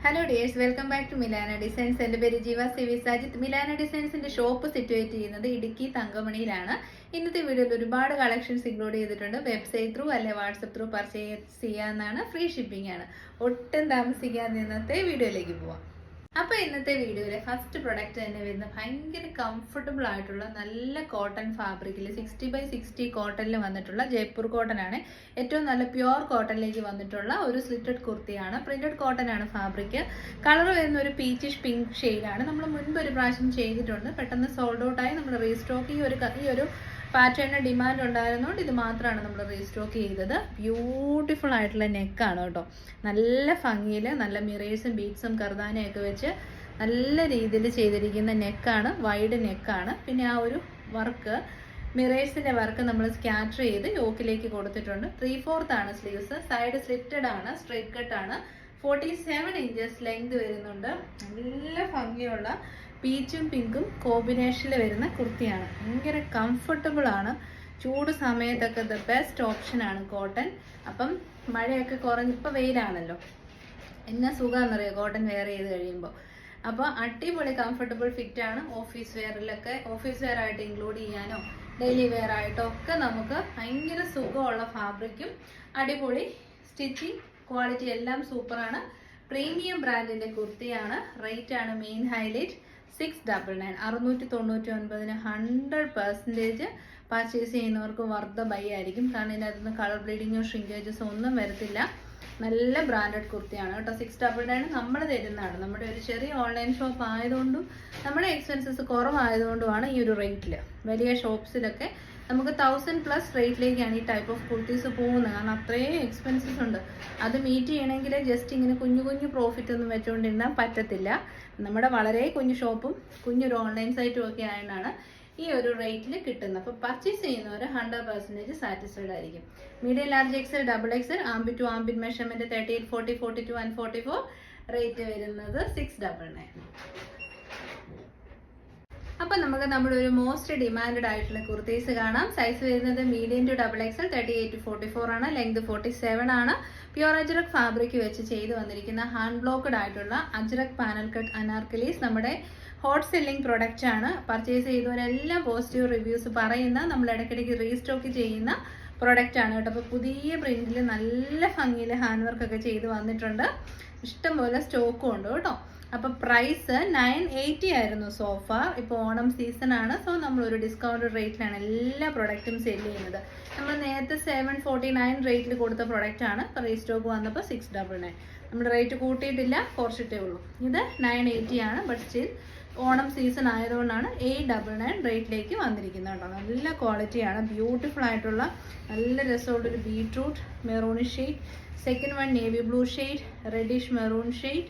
Hello dears, welcome back to Milana designs. എൻ്റെ പേര് Jeeva CV Sajith. Milana ഡിസൈൻസിന്റെ ഷോപ്പ് സിറ്റുവേറ്റ് ചെയ്യുന്നത് ഇടുക്കി തങ്കമണിയിലാണ്. ഇന്നത്തെ വീഡിയോയിൽ ഒരുപാട് കളക്ഷൻസ് ഇൻക്ലൂഡ് ചെയ്തിട്ടുണ്ട്. വെബ്സൈറ്റ് ത്രൂ അല്ലെ വാട്സപ്പ് ത്രൂ പർച്ചേസ് ചെയ്യാവുന്നതാണ്. ഫ്രീ ഷിപ്പിംഗ് ആണ്. ഒട്ടും താമസിക്കാതെ ഇന്നത്തെ വീഡിയോയിലേക്ക് പോവാം. അപ്പോൾ ഇന്നത്തെ വീഡിയോയിലെ ഫസ്റ്റ് പ്രൊഡക്റ്റ് തന്നെ വരുന്ന ഭയങ്കര കംഫർട്ടബിൾ ആയിട്ടുള്ള നല്ല കോട്ടൺ ഫാബ്രിക്കിൽ 60x60 കോട്ടണിൽ വന്നിട്ടുള്ള ജയ്പൂർ കോട്ടൺ ആണ്. ഏറ്റവും നല്ല പ്യുവർ കോട്ടണിലേക്ക് വന്നിട്ടുള്ള ഒരു സ്ലിറ്റഡ് കുർത്തിയാണ്. പ്രിന്റഡ് കോട്ടൺ ആണ് ഫാബ്രിക്. കളർ വരുന്ന ഒരു പീച്ചിഷ് പിങ്ക് ഷെയ്ഡാണ്. നമ്മൾ മുൻപ് ഒരു പ്രാവശ്യം ചെയ്തിട്ടുണ്ട്. പെട്ടെന്ന് സോൾഡ് ഔട്ടായി നമ്മൾ റീസ്റ്റോക്ക് ഈ ഒരു പാറ്റേണിന് ഡിമാൻഡ് ഉണ്ടായിരുന്നതുകൊണ്ട് ഇത് മാത്രമാണ് നമ്മൾ റീസ്റ്റോക്ക് ചെയ്തത്. ബ്യൂട്ടിഫുൾ ആയിട്ടുള്ള നെക്കാണ് കേട്ടോ. നല്ല ഭംഗിയിൽ നല്ല മിറേഴ്സും ബീഡ്സും കർദാനയൊക്കെ വെച്ച് നല്ല രീതിയിൽ ചെയ്തിരിക്കുന്ന നെക്കാണ്. വൈഡ് നെക്കാണ്. പിന്നെ ആ ഒരു വർക്ക് മിറേഴ്സിന്റെ വർക്ക് നമ്മൾ സ്കാറ്റർ ചെയ്ത് യോക്കിലേക്ക് കൊടുത്തിട്ടുണ്ട്. 3/4 ആണ് സ്ലീവ്സ്. സൈഡ് സ്ലിറ്റഡ് ആണ്. സ്ട്രൈറ്റ് കട്ട് ആണ്. 47 ഇഞ്ചസ് ലെങ്ത് വരുന്നുണ്ട്. നല്ല ഭംഗിയുള്ള പീച്ചും പിങ്കും കോമ്പിനേഷനിൽ വരുന്ന കുർത്തിയാണ്. ഭയങ്കര കംഫർട്ടബിൾ ആണ്. ചൂട് സമയത്തൊക്കെ ദ ബെസ്റ്റ് ഓപ്ഷൻ ആണ് കോട്ടൺ. അപ്പം മഴയൊക്കെ കുറഞ്ഞ് ഇപ്പം വെയിലാണല്ലോ, എന്നാ സുഖമാണെന്നറിയോ കോട്ടൺ വെയർ ചെയ്ത് കഴിയുമ്പോൾ. അപ്പോൾ അടിപൊളി കംഫർട്ടബിൾ ഫിറ്റ് ആണ്. ഓഫീസ് വെയർ ആയിട്ട് ഇൻക്ലൂഡ് ചെയ്യാനോ ഡെയിലി വെയർ ആയിട്ടോ ഒക്കെ നമുക്ക് ഭയങ്കര സുഖമുള്ള ഫാബ്രിക്കും അടിപൊളി സ്റ്റിച്ചിങ് ക്വാളിറ്റി എല്ലാം സൂപ്പറാണ്. പ്രീമിയം ബ്രാൻഡിന്റെ കുർത്തിയാണ്. റേറ്റ് ആണ് മെയിൻ ഹൈലൈറ്റ്. 699 699 100% പർച്ചേസ് ചെയ്യുന്നവർക്ക് വർത്ത് ബൈ ആയിരിക്കും. കാരണം ഇതിനകത്തുനിന്ന് കളർ ബ്ലീഡിങ്ങോ ഷ്രിങ്കേജസോ ഒന്നും വരത്തില്ല. നല്ല ബ്രാൻഡഡ് കുർത്തിയാണ് കേട്ടോ. 699 നമ്മൾ തരുന്നതാണ്. നമ്മുടെ ഒരു ചെറിയ ഓൺലൈൻ ഷോപ്പ് ആയതുകൊണ്ടും നമ്മുടെ എക്സ്പെൻസസ് കുറവായതുകൊണ്ടുമാണ് ഈ ഒരു റേറ്റിൽ. വലിയ ഷോപ്സിലൊക്കെ നമുക്ക് 1000+ റേറ്റിലേക്കാണ് ഈ ടൈപ്പ് ഓഫ് കുർത്തീസ് പോകുന്നത്. കാരണം അത്രയും എക്സ്പെൻസസ് ഉണ്ട്. അത് മീറ്റ് ചെയ്യണമെങ്കിൽ ജസ്റ്റ് ഇങ്ങനെ കുഞ്ഞു പ്രോഫിറ്റ് ഒന്നും വെച്ചുകൊണ്ടിരുന്നാൽ പറ്റത്തില്ല. നമ്മുടെ വളരെ കുഞ്ഞു ഷോപ്പും കുഞ്ഞൊരു ഓൺലൈൻ സൈറ്റും ഒക്കെ ആയതുകൊണ്ടാണ് ഈ ഒരു റേറ്റിൽ കിട്ടുന്നത്. അപ്പോൾ പർച്ചേസ് ചെയ്യുന്നവർ 100% സാറ്റിസ്ഫൈഡ് ആയിരിക്കും. Medium large XL double XL armpit to armpit measurement 38, 40, 42 and 44. Rate വരുന്നത് 699. അപ്പം നമുക്ക് നമ്മുടെ ഒരു മോസ്റ്റ് ഡിമാൻഡഡ് ആയിട്ടുള്ള കുർത്തീസ് കാണാം. സൈസ് വരുന്നത് medium to double XL 38 to 44 ആണ്. ലെങ്ത് 47 ആണ്. പ്യുവർ അജ്രക് ഫാബ്രിക് വെച്ച് ചെയ്ത് വന്നിരിക്കുന്ന ഹാൻഡ് ബ്ലോക്ക്ഡ് ആയിട്ടുള്ള അജ്രക് പാനൽ കട്ട് അനാർക്കലീസ് നമ്മുടെ ഹോട്ട് സെല്ലിംഗ് പ്രൊഡക്റ്റ് ആണ്. പർച്ചേസ് ചെയ്തവരെല്ലാം പോസിറ്റീവ് റിവ്യൂസ് പറയുന്ന, നമ്മൾ ഇടയ്ക്കിടയ്ക്ക് റീസ്റ്റോക്ക് ചെയ്യുന്ന പ്രൊഡക്റ്റ് ആണ് കേട്ടോ. അപ്പോൾ പുതിയ പ്രിന്റിൽ നല്ല ഭംഗിയിൽ ഹാൻഡ് വർക്ക് ഒക്കെ ചെയ്ത് വന്നിട്ടുണ്ട്. ഇഷ്ടംപോലെ സ്റ്റോക്കും ഉണ്ട് കേട്ടോ. അപ്പോൾ പ്രൈസ് 980 ആയിരുന്നു സോഫാർ. ഇപ്പോൾ ഓണം സീസൺ ആണ്. സോ നമ്മളൊരു ഡിസ്കൗണ്ട് റേറ്റിലാണ് എല്ലാ പ്രൊഡക്റ്റും സെല് ചെയ്യുന്നത്. നമ്മൾ നേരത്തെ 749 റേറ്റിൽ കൊടുത്ത പ്രൊഡക്റ്റ് ആണ്. ഇപ്പോൾ റീസ്റ്റോക്ക് വന്നപ്പോൾ 699. നമ്മൾ റേറ്റ് കൂട്ടിയിട്ടില്ല, കുറച്ചിട്ടേ ഉള്ളൂ. ഇത് 980 ആണ്. ബട്ട് സ്റ്റിൽ ഓണം സീസൺ ആയതുകൊണ്ടാണ് 899 റേറ്റിലേക്ക് വന്നിരിക്കുന്നത് കേട്ടോ. നല്ല ക്വാളിറ്റിയാണ്. ബ്യൂട്ടിഫുൾ ആയിട്ടുള്ള നല്ല രസമുള്ളൊരു beetroot maroon shade, second one navy blue shade, reddish maroon shade,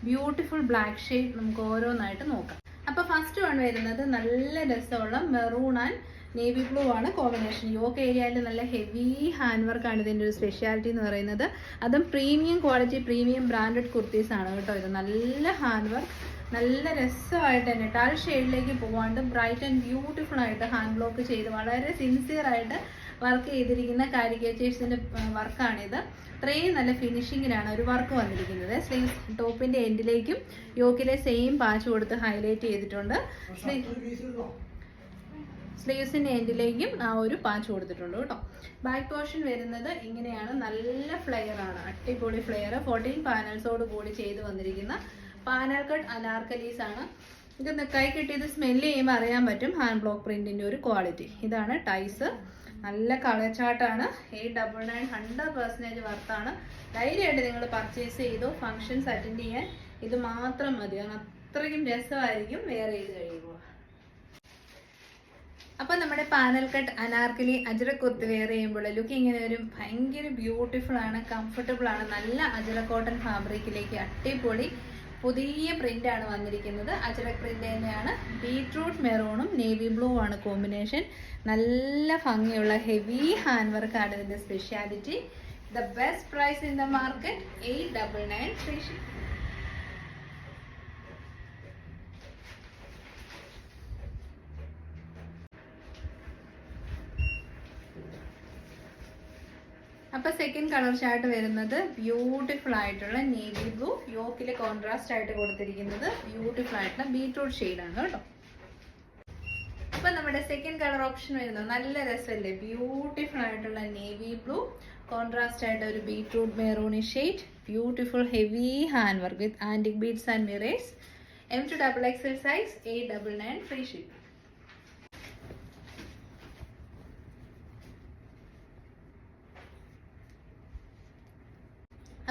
beautiful black shade. നമുക്ക് ഓരോന്നായിട്ട് നോക്കാം. അപ്പോൾ ഫസ്റ്റ് വൺ വരുന്നത് നല്ല രസമുള്ള മെറൂൺ ആൻഡ് നേവി ബ്ലൂ ആണ് കോമ്പിനേഷൻ. യോക്ക് ഏരിയയിൽ നല്ല ഹെവി ഹാൻഡ് വർക്കാണ് ഇതിൻ്റെ ഒരു സ്പെഷ്യാലിറ്റി എന്ന് പറയുന്നത്. അതും premium quality premium branded kurtis ആണ് കേട്ടോ. ഇത് നല്ല ഹാൻഡ് വർക്ക്, നല്ല രസമായിട്ട് തന്നെ ടൾ ഷെയ്ഡിലേക്ക് പോകാണ്ട് ബ്രൈറ്റ് ആൻഡ് ബ്യൂട്ടിഫുൾ ആയിട്ട് ഹാൻഡ് ബ്ലോക്ക് ചെയ്ത് വളരെ സിൻസിയർ ആയിട്ട് വർക്ക് ചെയ്തിരിക്കുന്ന കാരിക്കേച്ചേഴ്സിൻ്റെ വർക്കാണിത്. അത്രയും നല്ല ഫിനിഷിങ്ങിലാണ് ഒരു വർക്ക് വന്നിരിക്കുന്നത്. സ്ലീവ്സ് ടോപ്പിൻ്റെ എൻഡിലേക്കും യോക്കിലെ സെയിം പാച്ച് കൊടുത്ത് ഹൈലൈറ്റ് ചെയ്തിട്ടുണ്ട്. സ്ലീവ്സിൻ്റെ എൻഡിലേക്കും ആ ഒരു പാച്ച് കൊടുത്തിട്ടുണ്ട് കേട്ടോ. ബാക്ക് പോർഷൻ വരുന്നത് ഇങ്ങനെയാണ്. നല്ല ഫ്ലെയർ ആണ്. അടിപൊളി ഫ്ലെയർ. 14 പാനൽസോട് കൂടി ചെയ്ത് വന്നിരിക്കുന്ന പാനൽ കട്ട് അനാർക്കലീസ് ആണ്. ഇത് കൈ കിട്ടിയത് സ്മെല്ല് ചെയ്യുമ്പോൾ അറിയാൻ പറ്റും ഹാൻഡ് ബ്ലോക്ക് പ്രിന്റിന്റെ ഒരു ക്വാളിറ്റി. ഇതാണ് ടൈസ്. നല്ല കളർ ചാർട്ടാണ്. 899 100% വർത്താണ്. ധൈര്യമായിട്ട് നിങ്ങൾ പർച്ചേസ് ചെയ്തു. ഫങ്ഷൻസ് അറ്റൻഡ് ചെയ്യാൻ ഇത് മാത്രം മതി. കാരണം അത്രയ്ക്കും രസമായിരിക്കും വെയർ ചെയ്ത് കഴിയുമ്പോൾ. അപ്പം നമ്മുടെ panel cut Anarkali Ajrak kurti wear ചെയ്യുമ്പോൾ ലുക്ക് ഇങ്ങനെ ഒരു ഭയങ്കര ബ്യൂട്ടിഫുൾ ആണ്, കംഫർട്ടബിൾ ആണ്. നല്ല അജ്രക് കോട്ടൺ ഫാബ്രിക്കിലേക്ക് അടിപൊളി പുതിയ പ്രിന്റ് ആണ് വന്നിരിക്കുന്നത്. അജ്രക് പ്രിന്റ് തന്നെയാണ്. ബീട്രൂട്ട് മെറൂണും നേവി ബ്ലൂ ആണ് കോമ്പിനേഷൻ. നല്ല ഭംഗിയുള്ള ഹെവി ഹാൻഡ് വർക്ക് ആണ് ഇതിന്റെ speciality. The best price in the market 899 free shipping. അപ്പോൾ സെക്കൻഡ് കളർ ചാർട്ട് വരുന്നത് ബ്യൂട്ടിഫുൾ ആയിട്ടുള്ള നേവി ബ്ലൂ, യോക്കിൽ കോൺട്രാസ്റ്റ് ആയിട്ട് കൊടുത്തിരിക്കുന്നത് ബ്യൂട്ടിഫുൾ ആയിട്ടുള്ള ബീട്രൂട്ട് ഷെയ്ഡാണ് കേട്ടോ. അപ്പോൾ നമ്മുടെ സെക്കൻഡ് കളർ ഓപ്ഷൻ വരുന്നത് നല്ല രസമല്ലേ, ബ്യൂട്ടിഫുൾ ആയിട്ടുള്ള നേവി ബ്ലൂ, കോൺട്രാസ്റ്റ് ആയിട്ട് ഒരു ബീട്രൂട്ട് മെറൂണി shade, beautiful heavy hand work with antique beads and mirrors, M2XXL size, 899 free ship.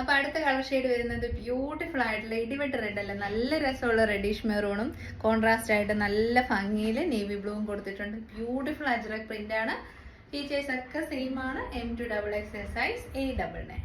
അപ്പോൾ അടുത്ത കളർ ഷെയ്ഡ് വരുന്നത് ബ്യൂട്ടിഫുൾ ആയിട്ടുള്ള ഇടിവെട്ട് റെഡ് അല്ല, നല്ല രസമുള്ള റെഡിഷ് മെറൂണും കോൺട്രാസ്റ്റ് ആയിട്ട് നല്ല ഭംഗിയിൽ നേവി ബ്ലൂവും കൊടുത്തിട്ടുണ്ട്. ബ്യൂട്ടിഫുൾ അജ്രക് പ്രിന്റ് ആണ്. ഫീച്ചേഴ്സ് ഒക്കെ സെയിം ആണ്. M2XXL size, 899.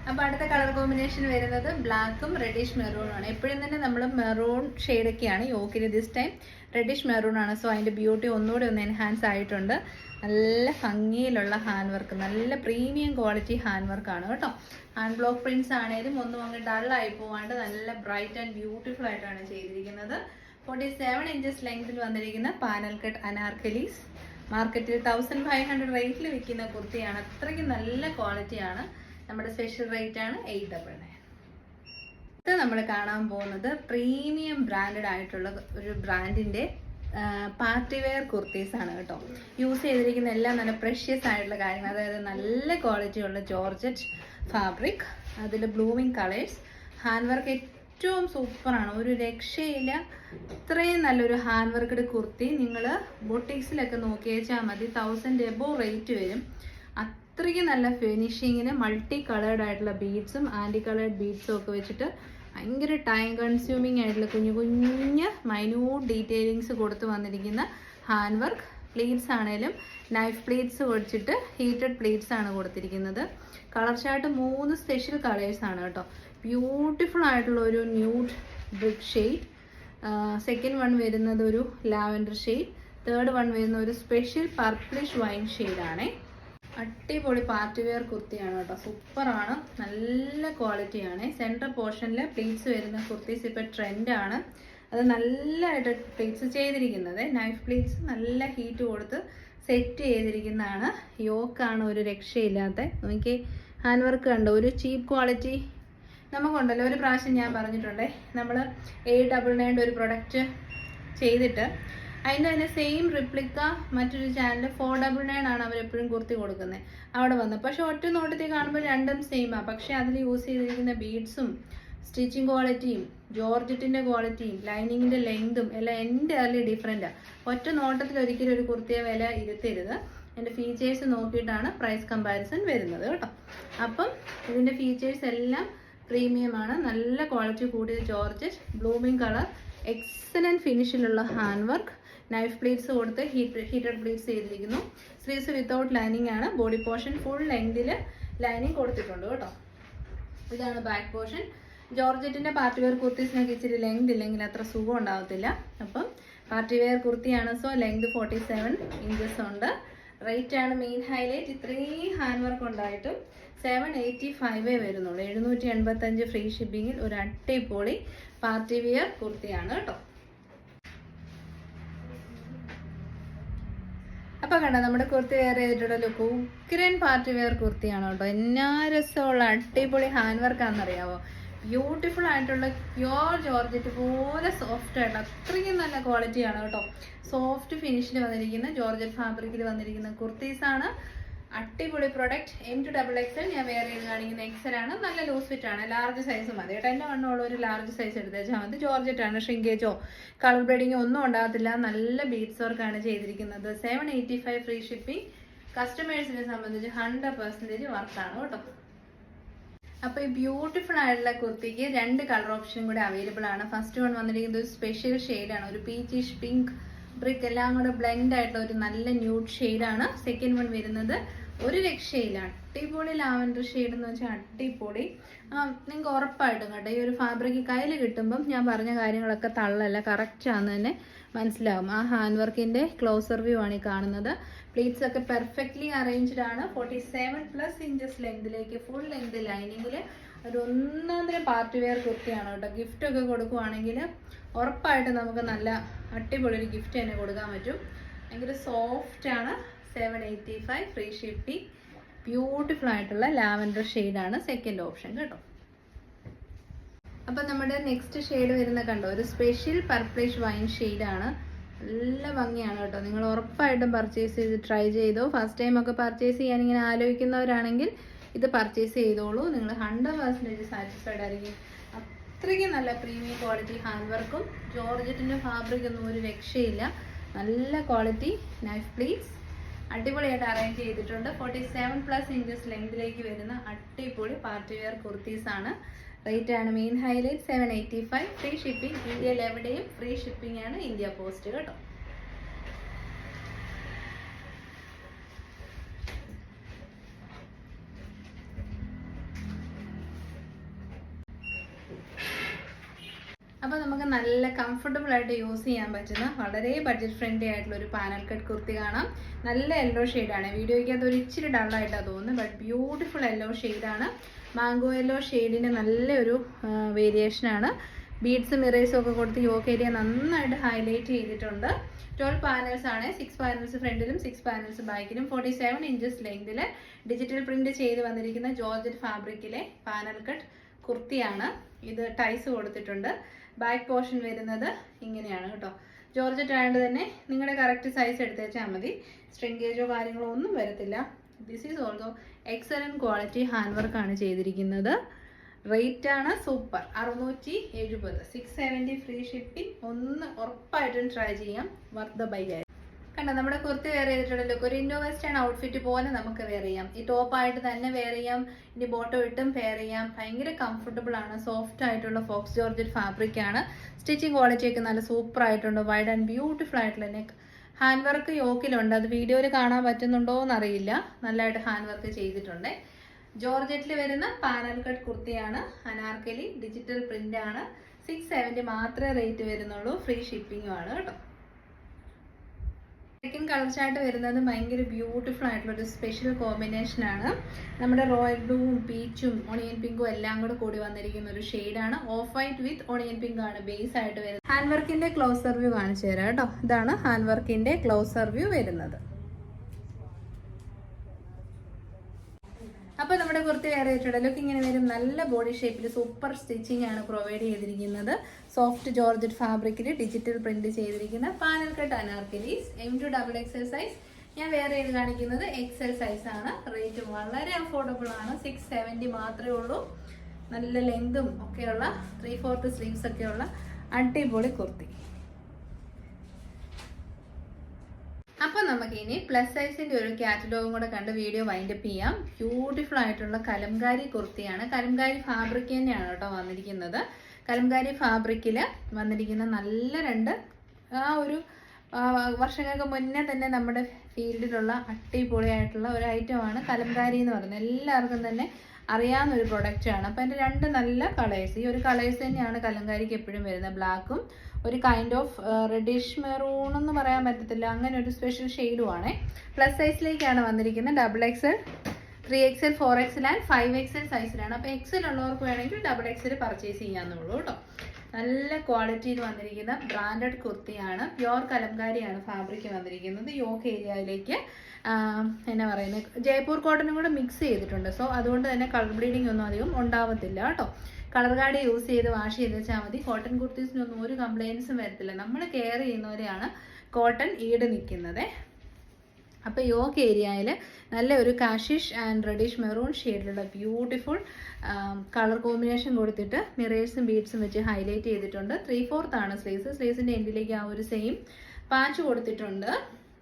അപ്പോൾ അടുത്ത കളർ കോമ്പിനേഷൻ വരുന്നത് ബ്ലാക്കും റെഡിഷ് മെറൂണും ആണ്. എപ്പോഴും തന്നെ നമ്മൾ മെറൂൺ ഷെയ്ഡൊക്കെയാണ് യോക്കിന്, ദിസ് ടൈം റെഡിഷ് മെറൂൺ ആണ്. സോ അതിൻ്റെ ബ്യൂട്ടി ഒന്നുകൂടി ഒന്ന് എൻഹാൻസ് ആയിട്ടുണ്ട്. നല്ല ഭംഗിയിലുള്ള ഹാൻഡ് വർക്ക്, നല്ല പ്രീമിയം ക്വാളിറ്റി ഹാൻഡ് വർക്കാണ് കേട്ടോ. ഹാൻഡ് ബ്ലോക്ക് പ്രിന്റ്സ് ആണെങ്കിലും ഒന്നും അങ്ങ് ഡള്ളായി പോവാണ്ട് നല്ല ബ്രൈറ്റ് ആൻഡ് ബ്യൂട്ടിഫുൾ ആയിട്ടാണ് ചെയ്തിരിക്കുന്നത്. 47 ഇഞ്ചസ് ലെങ്തിൽ വന്നിരിക്കുന്ന പാനൽ കട്ട് അനാർക്കലീസ്. മാർക്കറ്റിൽ 1500 റേറ്റിൽ വിൽക്കുന്ന കുർത്തിയാണ്. അത്രയ്ക്ക് നല്ല ക്വാളിറ്റിയാണ്. നമ്മുടെ സ്പെഷ്യൽ റേറ്റ് ആണ് 899. ഇത് നമ്മൾ കാണാൻ പോകുന്നത് പ്രീമിയം ബ്രാൻഡഡ് ആയിട്ടുള്ള ഒരു ബ്രാൻഡിന്റെ പാർട്ടി വെയർ കുർത്തീസ് ആണ് കേട്ടോ. യൂസ് ചെയ്തിരിക്കുന്ന എല്ലാം നല്ല പ്രഷ്യസ് ആയിട്ടുള്ള കാര്യങ്ങൾ, അതായത് നല്ല ക്വാളിറ്റി ഉള്ള ജോർജറ്റ് ഫാബ്രിക്, അതിൽ ബ്ലൂമിങ് കളേഴ്സ്, ഹാൻഡ് വർക്ക് ഏറ്റവും സൂപ്പറാണ്, ഒരു രക്ഷയില്ല. ഇത്രയും നല്ലൊരു ഹാൻഡ് വർക്ക്ഡ് കുർത്തി നിങ്ങൾ ബൊട്ടിക്സിലൊക്കെ നോക്കി വെച്ചാൽ മതി, 1000 എബോവ് റേറ്റ് വരും. അത്രയ്ക്ക് നല്ല ഫിനിഷിങ്ങിന് മൾട്ടി കളേർഡ് ആയിട്ടുള്ള ബീഡ്സും ആൻറ്റി കളേർഡ് ബീഡ്സും ഒക്കെ വെച്ചിട്ട് ഭയങ്കര ടൈം കൺസ്യൂമിങ് ആയിട്ടുള്ള കുഞ്ഞു കുഞ്ഞ് മൈന്യൂട്ട് ഡീറ്റെയിലിങ്സ് കൊടുത്ത് വന്നിരിക്കുന്ന ഹാൻഡ് വർക്ക്. പ്ലീറ്റ്സ് ആണേലും നൈഫ് പ്ലീറ്റ്സ് വെച്ചിട്ട് ഹീറ്റഡ് പ്ലീറ്റ്സ് ആണ് കൊടുത്തിരിക്കുന്നത്. കളർ ചാർട്ട് 3 സ്പെഷ്യൽ കളേഴ്സാണ് കേട്ടോ. ബ്യൂട്ടിഫുൾ ആയിട്ടുള്ള ഒരു nude brick shade, second one വരുന്നത് ഒരു ലാവൻഡർ ഷെയ്ഡ്, തേർഡ് വൺ വരുന്ന ഒരു സ്പെഷ്യൽ പർപ്പിളിഷ് വൈൻ ഷെയ്ഡാണേ. അടിപൊളി പാർട്ടി വെയർ കുർത്തിയാണ് കേട്ടോ, സൂപ്പറാണ്, നല്ല ക്വാളിറ്റിയാണ്. സെൻട്രൽ പോർഷനിൽ പ്ലീറ്റ്സ് വരുന്ന കുർത്തീസ് ഇപ്പോൾ ട്രെൻഡാണ്. അത് നല്ലതായിട്ട് പ്ലീറ്റ്സ് ചെയ്തിരിക്കുന്നത്, നൈഫ് പ്ലീറ്റ്സ് നല്ല ഹീറ്റ് കൊടുത്ത് സെറ്റ് ചെയ്തിരിക്കുന്നതാണ്. യോക്കാണ് ഒരു രക്ഷയില്ലാത്ത. നോക്കി ഹാൻഡ് വർക്ക് കണ്ടോ, ഒരു ചീപ്പ് ക്വാളിറ്റി നമുക്കുണ്ടല്ലോ. ഒരു പ്രാവശ്യം ഞാൻ പറഞ്ഞിട്ടുണ്ടേ, നമ്മൾ 899 ഒരു പ്രൊഡക്റ്റ് ചെയ്തിട്ട് അതിൻ്റെ തന്നെ സെയിം റിപ്ലിക്ക മറ്റൊരു ചാനൽ 499 ആണ് അവരെപ്പോഴും കുർത്തി കൊടുക്കുന്നത് അവിടെ വന്ന്. പക്ഷെ ഒറ്റ നോട്ടത്തിൽ കാണുമ്പോൾ രണ്ടും സെയിമാണ്. പക്ഷെ അതിൽ യൂസ് ചെയ്തിരിക്കുന്ന ബീഡ്സും സ്റ്റിച്ചിങ് ക്വാളിറ്റിയും ജോർജറ്റിൻ്റെ ക്വാളിറ്റിയും ലൈനിങ്ങിൻ്റെ ലെങ്തും എല്ലാം എൻ്റയർലി ഡിഫറെൻറ്റാണ്. ഒറ്റ നോട്ടത്തിൽ ഒരിക്കലും ഒരു കുർത്തിയെ വില ഇരുത്തരുത്. എൻ്റെ ഫീച്ചേഴ്സ് നോക്കിയിട്ടാണ് പ്രൈസ് കമ്പാരിസൺ വരുന്നത് കേട്ടോ. അപ്പം ഇതിൻ്റെ ഫീച്ചേഴ്സ് എല്ലാം പ്രീമിയമാണ്, നല്ല ക്വാളിറ്റി കൂടിയ ജോർജറ്റ്, ബ്ലൂമിങ് കളർ, എക്സലൻറ്റ് ഫിനിഷിലുള്ള ഹാൻഡ് വർക്ക്, നൈഫ് പ്ലീറ്റ്സ് കൊടുത്ത് ഹീറ്റഡ് പ്ലീറ്റ്സ് ചെയ്തിരിക്കുന്നു. സ്ലീവ്സ് വിത്തൗട്ട് ലൈനിങ് ആണ്. ബോഡി പോർഷൻ ഫുൾ ലെങ്തിൽ ലൈനിങ് കൊടുത്തിട്ടുണ്ട് കേട്ടോ. ഇതാണ് ബാക്ക് പോർഷൻ. ജോർജറ്റിൻ്റെ പാർട്ടി വെയർ കുർത്തീസിനൊക്കെ ഇച്ചിരി ലെങ്ത് ഇല്ലെങ്കിൽ അത്ര സുഖം ഉണ്ടാവത്തില്ല. അപ്പം പാർട്ടി വെയർ കുർത്തിയാണ്. സോ ലെങ്ത് 47 ഇഞ്ചസ് ഉണ്ട്. റേറ്റ് ആണ് മെയിൻ ഹൈലൈറ്റ്. ഇത്രയും ഹാൻഡ് വർക്ക് ഉണ്ടായിട്ടും 785 വരുന്നുള്ളൂ. 785 ഫ്രീ ഷിപ്പിങ്ങിൽ ഒരു അടിപൊളി പാർട്ടി വെയർ കുർത്തിയാണ് കേട്ടോ. അപ്പോൾ കണ്ടോ നമ്മുടെ കുർത്തി വെയർ ചെയ്തിട്ടുള്ള ലുക്ക് ഉഗ്രൻ പാർട്ടി വെയർ കുർത്തിയാണ് കേട്ടോ. എന്നാ രസമുള്ള അടിപൊളി ഹാൻഡ് വർക്കാണെന്നറിയാവോ. ബ്യൂട്ടിഫുൾ ആയിട്ടുള്ള പ്യുവർ ജോർജറ്റ് പോലെ സോഫ്റ്റ് ആയിട്ടുള്ള അത്രയും നല്ല ക്വാളിറ്റിയാണ് കേട്ടോ. സോഫ്റ്റ് ഫിനിഷിൽ വന്നിരിക്കുന്ന ജോർജറ്റ് ഫാബ്രിക്കിൽ വന്നിരിക്കുന്ന കുർത്തീസാണ്. അടിപൊളി പ്രൊഡക്റ്റ്. M2XXL ഞാൻ വെയർ ചെയ്ത് കാണിക്കുന്ന XL ആണ്. നല്ല ലൂസ് ഫിറ്റ് ആണ്. ലാർജ് സൈസ് മതി കേട്ടോ. എൻ്റെ വണ്ണമുള്ള ഒരു ലാർജ് സൈസ് എടുത്തേച്ചാൽ മതി. ജോർജറ്റ് ആണ്. ഷ്രിങ്കേജോ കളർ ബ്ലീഡിങ്ങോ ഒന്നും ഉണ്ടാകത്തില്ല. നല്ല ബീഡ്സ് വർക്കാണ് ചെയ്തിരിക്കുന്നത്. 785 ഫ്രീ ഷിപ്പിംഗ്. കസ്റ്റമേഴ്സിനെ സംബന്ധിച്ച് 100% വർക്കാണ് കേട്ടോ. അപ്പോൾ ഈ ബ്യൂട്ടിഫുൾ ആയിട്ടുള്ള കുർത്തിക്ക് 2 കളർ ഓപ്ഷനും കൂടെ അവൈലബിൾ ആണ്. ഫസ്റ്റ് വൺ വന്നിരിക്കുന്നത് ഒരു സ്പെഷ്യൽ ഷെയ്ഡാണ്, ഒരു പീച്ചിഷ് പിങ്ക് ബ്രിക്ക് എല്ലാം കൂടെ ബ്ലെൻഡ് ആയിട്ടുള്ള ഒരു നല്ല ന്യൂഡ് ഷെയ്ഡാണ്. സെക്കൻഡ് വൺ വരുന്നത് ഒരു രക്ഷയില്ല അടിപൊളി ലാവൻഡർ ഷെയ്ഡ് എന്ന് വെച്ചാൽ അടിപൊളി. നിങ്ങൾക്ക് ഉറപ്പായിട്ടും കേട്ടോ ഈ ഒരു ഫാബ്രിക് കയ്യിൽ കിട്ടുമ്പം ഞാൻ പറഞ്ഞ കാര്യങ്ങളൊക്കെ തള്ളല്ല, കറക്റ്റ് ആണെന്ന് തന്നെ മനസ്സിലാവും. ആ ഹാൻഡ് വർക്കിൻ്റെ ക്ലോസർ വ്യൂ ആണ് ഈ കാണുന്നത്. പ്ലീറ്റ്സ് ഒക്കെ പെർഫെക്റ്റ്ലി അറേഞ്ച്ഡ് ആണ്. 47+ ഇഞ്ചസ് ലെങ്തിലേക്ക് ഫുൾ ലെങ്ത് ലൈനിങ്ങിൽ ഒരു ഒന്നാന്തരം പാർട്ടി വെയർ കുർത്തിയാണ് കേട്ടോ. ഗിഫ്റ്റൊക്കെ കൊടുക്കുവാണെങ്കിൽ ഉറപ്പായിട്ട് നമുക്ക് നല്ല അടിപൊളി ഒരു ഗിഫ്റ്റ് തന്നെ കൊടുക്കാൻ പറ്റും. ഭയങ്കര സോഫ്റ്റാണ്. 785 ഫ്രീ ഷിപ്പിംഗ്. ബ്യൂട്ടിഫുൾ ആയിട്ടുള്ള ലാവൻഡർ ഷെയ്ഡാണ് സെക്കൻഡ് ഓപ്ഷൻ കേട്ടോ. അപ്പം നമ്മുടെ നെക്സ്റ്റ് ഷെയ്ഡ് വരുന്ന കണ്ടോ, ഒരു സ്പെഷ്യൽ പർപ്പിളിഷ് വൈൻ ഷെയ്ഡാണ്. നല്ല ഭംഗിയാണ് കേട്ടോ. നിങ്ങൾ ഉറപ്പായിട്ടും പർച്ചേസ് ചെയ്ത് ട്രൈ ചെയ്തോ. ഫസ്റ്റ് ടൈം ഒക്കെ പർച്ചേസ് ചെയ്യാൻ ഇങ്ങനെ ആലോചിക്കുന്നവരാണെങ്കിൽ ഇത് പർച്ചേസ് ചെയ്തോളൂ. നിങ്ങൾ 100% സാറ്റിസ്ഫൈഡ് ആയിരിക്കും. അത്രയ്ക്കും നല്ല പ്രീമിയം ക്വാളിറ്റി ഹാൻഡ് വർക്കും ജോർജറ്റിൻ്റെ ഫാബ്രിക് ഒന്നും ഒരു രക്ഷയില്ല. നല്ല ക്വാളിറ്റി നൈഫ് പ്ലീറ്റ്സ് അടിപൊളിയായിട്ട് അറേഞ്ച് ചെയ്തിട്ടുണ്ട്. 47+ ഇഞ്ചസ് ലെങ്തിലേക്ക് വരുന്ന അടിപൊളി പാർട്ടി വെയർ കുർത്തീസാണ്. റേറ്റ് ആണ് മെയിൻ ഹൈലൈറ്റ്. 785 free shipping. ഇന്ത്യയിൽ എവിടെയും ഫ്രീ ഷിപ്പിംഗ് ആണ്, ഇന്ത്യ പോസ്റ്റ് കേട്ടോ. അപ്പോൾ നമുക്ക് നല്ല കംഫർട്ടബിൾ ആയിട്ട് യൂസ് ചെയ്യാൻ പറ്റുന്ന വളരെ ബഡ്ജറ്റ് ഫ്രണ്ട്ലി ആയിട്ടുള്ള ഒരു പാനൽ കട്ട് കുർത്തി കാണാം. നല്ല യെല്ലോ ഷെയ്ഡാണ്. വീഡിയോയ്ക്കകത്ത് ഒരു ഇച്ചിരി ഡള്ളായിട്ടാണ് തോന്നുന്നത്, ബട്ട് ബ്യൂട്ടിഫുൾ യെല്ലോ ഷെയ്ഡാണ്. മാംഗോ യെല്ലോ ഷെയ്ഡിൻ്റെ നല്ലൊരു വേരിയേഷനാണ്. ബീഡ്സും മിറേഴ്സും ഒക്കെ കൊടുത്ത് യോക്ക് ഏരിയ നന്നായിട്ട് ഹൈലൈറ്റ് ചെയ്തിട്ടുണ്ട്. 12 പാനൽസ് ആണ്. 6 പാനൽസ് ഫ്രണ്ടിലും 6 പാനൽസ് ബാക്കിലും. 47 ഇഞ്ചസ് ലെങ്തിൽ ഡിജിറ്റൽ പ്രിന്റ് ചെയ്ത് വന്നിരിക്കുന്ന ജോർജറ്റ് ഫാബ്രിക്കിലെ പാനൽ കട്ട് കുർത്തിയാണ്. ഇത് ടൈസ് കൊടുത്തിട്ടുണ്ട്. ബാക്ക് പോർഷൻ വരുന്നത് ഇങ്ങനെയാണ് കേട്ടോ. ജോർജറ്റ് ആയതുകൊണ്ട് തന്നെ നിങ്ങളുടെ കറക്റ്റ് സൈസ് എടുത്തേച്ചാൽ മതി. സ്ട്രിങ്കേജോ കാര്യങ്ങളോ ഒന്നും വരത്തില്ല. This is also excellent quality hand വർക്കാണ് ചെയ്തിരിക്കുന്നത്. റേറ്റ് ആണ് സൂപ്പർ. 670. 670 free shipping. ഒന്ന് ഉറപ്പായിട്ടും ട്രൈ ചെയ്യാം. Worth the buy. കണ്ടോ, നമ്മുടെ കുർത്തി വെയർ ചെയ്തിട്ടുള്ള ലുക്ക് ഒരു ഇൻഡോ വെസ്റ്റേൺ ഔട്ട്ഫിറ്റ് പോലെ നമുക്ക് വെയർ ചെയ്യാം. ഈ ടോപ്പായിട്ട് തന്നെ വെയർ ചെയ്യാം, ഇനി ബോട്ടം ഇട്ടും വെയർ ചെയ്യാം. ഭയങ്കര കംഫർട്ടബിൾ ആണ്. സോഫ്റ്റ് ആയിട്ടുള്ള ഫോക്സ് ജോർജറ്റ് ഫാബ്രിക് ആണ്. സ്റ്റിച്ചിങ് ക്വാളിറ്റി ഒക്കെ നല്ല സൂപ്പർ ആയിട്ടുണ്ട്. വൈഡ് ആൻഡ് ബ്യൂട്ടിഫുൾ ആയിട്ടുള്ള നെക്ക്. ഹാൻഡ് വർക്ക് യോക്കിലുണ്ട്. അത് വീഡിയോയിൽ കാണാൻ പറ്റുന്നുണ്ടോ എന്നറിയില്ല. നല്ലതായിട്ട് ഹാൻഡ് വർക്ക് ചെയ്തിട്ടുണ്ട്. ജോർജറ്റിൽ വരുന്ന പാനൽ കട്ട് കുർത്തിയാണ്. അനാർക്കലി ഡിജിറ്റൽ പ്രിന്റ് ആണ്. 670 മാത്രമേ റേറ്റ് വരുന്നുള്ളൂ. ഫ്രീ ഷിപ്പിംഗും ആണ് കേട്ടോ. സെക്കൻഡ് കളർ ചാർട്ട് വരുന്നത് ഭയങ്കര ബ്യൂട്ടിഫുൾ ആയിട്ടുള്ള ഒരു സ്പെഷ്യൽ കോമ്പിനേഷൻ ആണ്. നമ്മുടെ റോയൽ ബ്ലൂവും പീച്ചും ഓണിയൻ പിങ്കും എല്ലാം കൂടി വന്നിരിക്കുന്ന ഒരു ഷെയ്ഡാണ്. Of white with onion pink ആണ് ബേസ് ആയിട്ട് വരുന്നത്. ഹാൻഡ് വർക്കിന്റെ ക്ലോസർ വ്യൂ കാണിച്ചു തരാം കേട്ടോ. ഇതാണ് ഹാൻഡ് വർക്കിന്റെ ക്ലോസർ വ്യൂ വരുന്നത്. അപ്പോൾ നമ്മുടെ കുർത്തി വെയർ ചെയ്തിട്ടുള്ള ലുക്ക് ഇങ്ങനെ വരും. നല്ല ബോഡി ഷേപ്പിൽ സൂപ്പർ സ്റ്റിച്ചിങ് ആണ് പ്രൊവൈഡ് ചെയ്തിരിക്കുന്നത്. സോഫ്റ്റ് ജോർജറ്റ് ഫാബ്രിക്കിൽ ഡിജിറ്റൽ പ്രിന്റ് ചെയ്തിരിക്കുന്ന panel cut anarkalis. M2XX size. ഞാൻ വെയർ ചെയ്ത് കാണിക്കുന്നത് XL സൈസ് ആണ്. റേറ്റ് വളരെ അഫോർഡബിൾ ആണ്. 670 മാത്രമേ ഉള്ളൂ. നല്ല ലെങ്തും ഒക്കെയുള്ള 3/4 സ്ലീവ്സ് ഒക്കെയുള്ള അടിപൊളി കുർത്തി. അപ്പോൾ നമുക്ക് ഇനി പ്ലസ് സൈസിന്റെ ഒരു കാറ്റലോഗും കൂടെ കണ്ട് വീഡിയോ വൈൻഡപ്പ് ചെയ്യാം. ബ്യൂട്ടിഫുൾ ആയിട്ടുള്ള കലംകാരി കുർത്തിയാണ്. കലംകാരി ഫാബ്രിക് തന്നെയാണ് കേട്ടോ വന്നിരിക്കുന്നത്. കലംകാരി ഫാബ്രിക്കിൽ വന്നിരിക്കുന്ന നല്ല രണ്ട് ഒരു വർഷങ്ങൾക്ക് മുന്നേ തന്നെ നമ്മുടെ ഫീൽഡിലുള്ള അടിപൊളിയായിട്ടുള്ള ഒരു ഐറ്റമാണ് കലംകാരി എന്ന് പറയുന്നത്. എല്ലാവർക്കും തന്നെ അറിയാവുന്ന ഒരു പ്രൊഡക്റ്റാണ്. അപ്പോൾ അതിൻ്റെ രണ്ട് നല്ല കളേഴ്സ്. ഈ ഒരു കളേഴ്സ് തന്നെയാണ് കലംകാരിക്ക് എപ്പോഴും വരുന്നത്. ബ്ലാക്കും ഒരു കൈൻഡ് ഓഫ് റെഡിഷ് മെറൂൺ എന്ന് പറയാൻ പറ്റത്തില്ല, അങ്ങനെ ഒരു സ്പെഷ്യൽ ഷെയ്ഡുമാണ്. പ്ലസ് സൈസിലേക്കാണ് വന്നിരിക്കുന്നത്. XXL, 3XL, 4XL and 5XL സൈസിലാണ്. അപ്പോൾ XL ഉള്ളവർക്ക് വേണമെങ്കിൽ XXL പർച്ചേസ് ചെയ്യാമെന്നുള്ളൂ കേട്ടോ. നല്ല ക്വാളിറ്റിയിൽ വന്നിരിക്കുന്ന ബ്രാൻഡഡ് കുർത്തിയാണ്. പ്യുവർ കലംകാരിയാണ് ഫാബ്രിക് വന്നിരിക്കുന്നത്. യോക്ക് ഏരിയയിലേക്ക് എന്നാ പറയുന്നത് ജയ്പൂർ കോട്ടനും കൂടെ മിക്സ് ചെയ്തിട്ടുണ്ട്. സോ അതുകൊണ്ട് തന്നെ കളർ ബ്ലീഡിംഗ് ഒന്നും അധികം ഉണ്ടാവത്തില്ല കേട്ടോ. കളർ കാർഡ് യൂസ് ചെയ്ത് വാഷ് ചെയ്ത് വെച്ചാൽ മതി. കോട്ടൺ കുർത്തീസിനൊന്നും ഒരു കംപ്ലയിൻസും വരത്തില്ല. നമ്മൾ കെയർ ചെയ്യുന്നവരെയാണ് കോട്ടൺ ഈട് നിൽക്കുന്നത്. അപ്പോൾ യോക്ക് ഏരിയയിൽ നല്ല ഒരു കാഷിഷ് ആൻഡ് റെഡിഷ് മെറൂൺ ഷെയ്ഡിലുള്ള ബ്യൂട്ടിഫുൾ കളർ കോമ്പിനേഷൻ കൊടുത്തിട്ട് മിറേഴ്സും ബീഡ്സും വെച്ച് ഹൈലൈറ്റ് ചെയ്തിട്ടുണ്ട്. 3/4 ആണ് സ്ലീവ്സ്. സ്ലീവ്സിൻ്റെ എൻഡിലേക്ക് ആ ഒരു സെയിം പാച്ച് കൊടുത്തിട്ടുണ്ട്.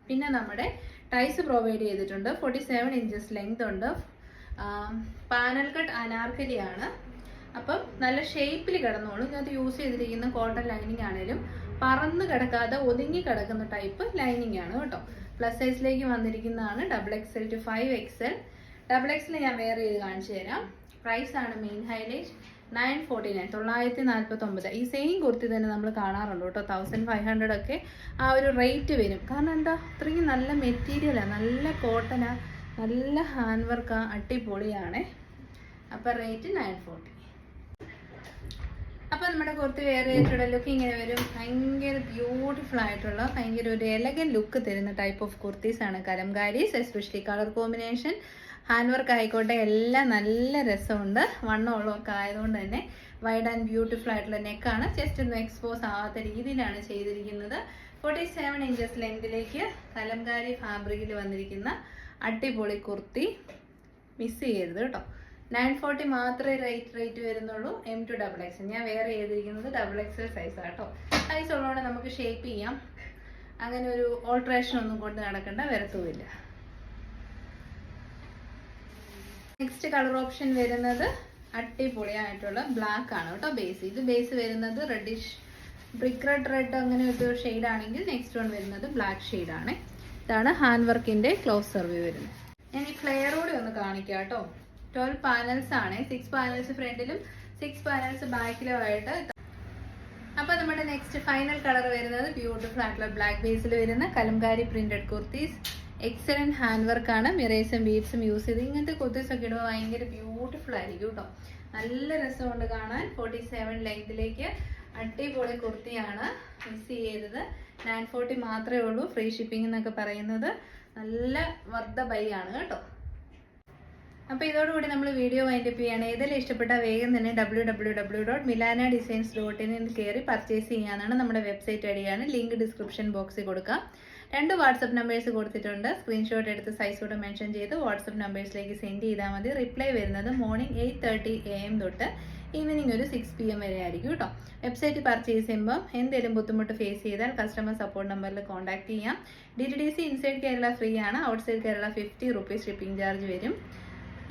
പിന്നെ നമ്മുടെ ടൈസ് പ്രൊവൈഡ് ചെയ്തിട്ടുണ്ട്. 47 ഇഞ്ചസ് ലെങ്ത് ഉണ്ട്. പാനൽ കട്ട് അനാർക്കലിയാണ്. അപ്പം നല്ല ഷേപ്പിൽ കിടന്നോളും. ഇതിനകത്ത് യൂസ് ചെയ്തിരിക്കുന്ന കോട്ടൺ ലൈനിങ് ആണെങ്കിലും പറന്ന് കിടക്കാതെ ഒതുങ്ങി കിടക്കുന്ന ടൈപ്പ് ലൈനിങ് ആണ് കേട്ടോ. പ്ലസ് സൈസിലേക്ക് വന്നിരിക്കുന്നതാണ് XXL to 5XL. XXL ഞാൻ വെയർ ചെയ്ത് കാണിച്ചു തരാം. പ്രൈസ് ആണ് മെയിൻ ഹൈലൈറ്റ്. 949, 949. ഈ സെയിം കുർത്തി തന്നെ നമ്മൾ കാണാറുണ്ട് കേട്ടോ. 1500 ഒക്കെ ആ ഒരു റേറ്റ് വരും. കാരണം എന്താ, അത്രയും നല്ല മെറ്റീരിയലാണ്, നല്ല കോട്ടനാണ്, നല്ല ഹാൻഡ് വർക്കാണ്, അടിപൊളിയാണ്. അപ്പോൾ റേറ്റ് 940. അപ്പോൾ നമ്മുടെ കുർത്തി വെയർ ചെയ്തിട്ടുള്ള ലുക്ക് ഇങ്ങനെ വരും. ഭയങ്കര ബ്യൂട്ടിഫുൾ ആയിട്ടുള്ള ഭയങ്കര ഒരു എലഗൻ ലുക്ക് തരുന്ന ടൈപ്പ് ഓഫ് കുർത്തീസാണ് കലംകാരീസ്. Especially colour combination, hand work ആയിക്കോട്ടെ, എല്ലാം നല്ല രസമുണ്ട്. വണ്ണമുള്ളതൊക്കെ ആയതുകൊണ്ട് തന്നെ വൈഡ് ആൻഡ് ബ്യൂട്ടിഫുൾ ആയിട്ടുള്ള നെക്കാണ്. ജസ്റ്റ് ഒന്നും എക്സ്പോസ് ആവാത്ത രീതിയിലാണ് ചെയ്തിരിക്കുന്നത്. 47 ഇഞ്ചസ് ലെങ്തിലേക്ക് കലംകാരി ഫാബ്രിക്കിൽ വന്നിരിക്കുന്ന അടിപൊളി കുർത്തി. മിസ് ചെയ്യരുത് കേട്ടോ. 940 മാത്രമേ റേറ്റ് വരുന്നുള്ളൂ. M to XXL. ഞാൻ വേറെ ചെയ്തിരിക്കുന്നത് XXL സൈസാണ് കേട്ടോ. സൈസ് ഉള്ളതുകൊണ്ട് നമുക്ക് ഷേപ്പ് ചെയ്യാം. അങ്ങനെ ഒരു ഓൾട്രേഷൻ ഒന്നും കൊണ്ട് നടക്കേണ്ട വരത്തുമില്ല. നെക്സ്റ്റ് കളർ ഓപ്ഷൻ വരുന്നത് അടിപൊളിയായിട്ടുള്ള ബ്ലാക്ക് ആണ് കേട്ടോ. ഇത് ബേസ് വരുന്നത് റെഡിഷ് ബ്രിക്ക് റെഡ് അങ്ങനെ ഒരു ഷെയ്ഡ് ആണെങ്കിൽ നെക്സ്റ്റ് വൺ വരുന്നത് ബ്ലാക്ക് ഷെയ്ഡാണ്. ഇതാണ് ഹാൻഡ് വർക്കിന്റെ ക്ലോസ് സർവ്യൂ വരുന്നത്. ഞാൻ ഈ ഫ്ലെയർ കൂടി ഒന്ന് കാണിക്കാം കേട്ടോ. 12 പാനൽസ് ആണ്. 6 പാനൽസ് ഫ്രണ്ടിലും 6 പാനൽസ് ബാക്കിലും ആയിട്ട്. അപ്പോൾ നമ്മുടെ നെക്സ്റ്റ് ഫൈനൽ കളർ വരുന്നത് ബ്യൂട്ടിഫുൾ ആയിട്ടുള്ള ബ്ലാക്ക് ബേസിൽ വരുന്ന Kalamkari printed kurtis. Excellent hand വർക്കാണ്. മിറേഴ്സും ബീഡ്സും യൂസ് ചെയ്ത് ഇങ്ങനത്തെ കുർത്തീസ് ഒക്കെ ഇടുമ്പോൾ ഭയങ്കര ബ്യൂട്ടിഫുൾ ആയിരിക്കും കേട്ടോ. നല്ല രസമുണ്ട് കാണാൻ. 47 ലെങ്തിലേക്ക് അടിപൊളി കുർത്തിയാണ്. മിസ് ചെയ്യരുത്. 940 മാത്രമേ ഉള്ളൂ. ഫ്രീ ഷിപ്പിംഗ് എന്നൊക്കെ പറയുന്നത് നല്ല വർദ്ധ ബൈ ആണ് കേട്ടോ. അപ്പോൾ ഇതോടുകൂടി നമ്മൾ വീഡിയോ വൈൻഡപ്പ് ചെയ്യാണ്. ഏതെങ്കിലും ഇഷ്ടപ്പെട്ടാൽ വേഗം തന്നെ www.milanadesigns.in കയറി പർച്ചേസ് ചെയ്യാനാണ്. നമ്മുടെ വെബ്സൈറ്റ് വഴിയാണ്. ലിങ്ക് ഡിസ്ക്രിപ്ഷൻ ബോക്സിൽ കൊടുക്കാം. 2 വാട്സപ്പ് നമ്പേഴ്സ് കൊടുത്തിട്ടുണ്ട്. സ്ക്രീൻഷോട്ട് എടുത്ത് സൈസോടെ മെൻഷൻ ചെയ്ത് വാട്സപ്പ് നമ്പേഴ്സിലേക്ക് സെൻഡ് ചെയ്താൽ മതി. റിപ്ലൈ വരുന്നത് മോർണിംഗ് 8:30 AM തൊട്ട് ഈവനിങ് ഒരു 6 PM വരെ ആയിരിക്കും കേട്ടോ. വെബ്സൈറ്റ് പർച്ചേസ് ചെയ്യുമ്പോൾ എന്തെങ്കിലും ബുദ്ധിമുട്ട് ഫേസ് ചെയ്താൽ കസ്റ്റമർ സപ്പോർട്ട് നമ്പറിൽ കോൺടാക്ട് ചെയ്യാം. DTDC ഇൻസൈഡ് കേരള ഫ്രീ ആണ്. Outside Kerala 50 rupees shipping charge വരും.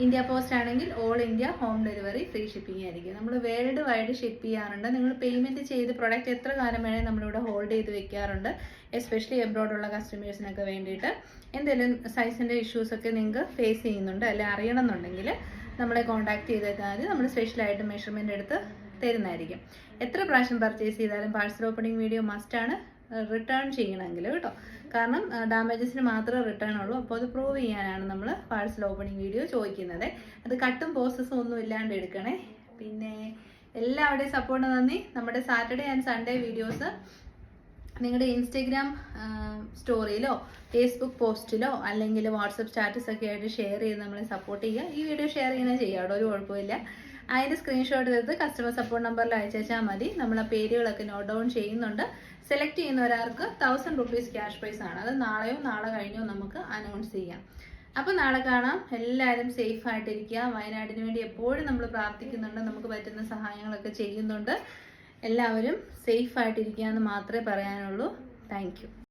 ഇന്ത്യ പോസ്റ്റ് ആണെങ്കിൽ all India home delivery free shipping ആയിരിക്കും. നമ്മൾ വേൾഡ് വൈഡ് ഷിപ്പ് ചെയ്യാറുണ്ട്. നിങ്ങൾ പേയ്മെൻറ്റ് ചെയ്ത് പ്രൊഡക്റ്റ് എത്ര കാലം വേണേൽ നമ്മളിവിടെ ഹോൾഡ് ചെയ്ത് വെക്കാറുണ്ട്. എസ്പെഷ്യലി എബ്രോഡുള്ള കസ്റ്റമേഴ്സിനൊക്കെ വേണ്ടിയിട്ട്. എന്തെങ്കിലും സൈസിൻ്റെ ഇഷ്യൂസൊക്കെ നിങ്ങൾക്ക് ഫേസ് ചെയ്യുന്നുണ്ട് അല്ലെ അറിയണമെന്നുണ്ടെങ്കിൽ നമ്മളെ കോൺടാക്ട് ചെയ്തേക്കാൻ മതി. നമ്മൾ സ്പെഷ്യലായിട്ട് മെഷർമെൻ്റ് എടുത്ത് തരുന്നതായിരിക്കും. എത്ര പ്രാവശ്യം പർച്ചേസ് ചെയ്താലും പാഴ്സൽ ഓപ്പണിംഗ് വീഡിയോ മസ്റ്റാണ് റിട്ടേൺ ചെയ്യണമെങ്കിൽ കേട്ടോ. കാരണം ഡാമേജസിന് മാത്രമേ റിട്ടേൺ ഉള്ളൂ. അപ്പോൾ അത് പ്രൂവ് ചെയ്യാനാണ് നമ്മൾ പാഴ്സൽ ഓപ്പണിംഗ് വീഡിയോ ചോദിക്കുന്നത്. അത് കട്ടും പ്രോസസ്സും ഒന്നും ഇല്ലാണ്ട് എടുക്കണേ. പിന്നെ എല്ലാവരുടെയും സപ്പോർട്ട് നന്ദി. നമ്മുടെ സാറ്റർഡേ ആൻഡ് സൺഡേ വീഡിയോസ് നിങ്ങളുടെ ഇൻസ്റ്റഗ്രാം സ്റ്റോറിയിലോ ഫേസ്ബുക്ക് പോസ്റ്റിലോ അല്ലെങ്കിൽ വാട്സപ്പ് സ്റ്റാറ്റസ് ഒക്കെ ആയിട്ട് ഷെയർ ചെയ്ത് നമ്മളെ സപ്പോർട്ട് ചെയ്യുക. ഈ വീഡിയോ ഷെയർ ചെയ്യുന്നത് ചെയ്യാം, ഒരു കുഴപ്പമില്ല. അതിൻ്റെ സ്ക്രീൻഷോട്ട് എടുത്ത് കസ്റ്റമർ സപ്പോർട്ട് നമ്പറിൽ അയച്ചാൽ മതി. നമ്മൾ ആ പേരുകളൊക്കെ നോട്ട് ഡൗൺ ചെയ്യുന്നുണ്ട്. സെലക്ട് ചെയ്യുന്ന ഒരാൾക്ക് 1000 rupees ക്യാഷ് പ്രൈസ് ആണ്. അത് നാളെയോ നാളെ കഴിഞ്ഞോ നമുക്ക് അനൗൺസ് ചെയ്യാം. അപ്പോൾ നാളെ കാണാം. എല്ലാവരും സേഫ് ആയിട്ടിരിക്കുക. വയനാടിന് വേണ്ടി എപ്പോഴും നമ്മൾ പ്രാർത്ഥിക്കുന്നുണ്ട്. നമുക്ക് പറ്റുന്ന സഹായങ്ങളൊക്കെ ചെയ്യുന്നുണ്ട്. എല്ലാവരും സേഫ് ആയിട്ടിരിക്കുക എന്ന് മാത്രമേ പറയാനുള്ളൂ. Thank you.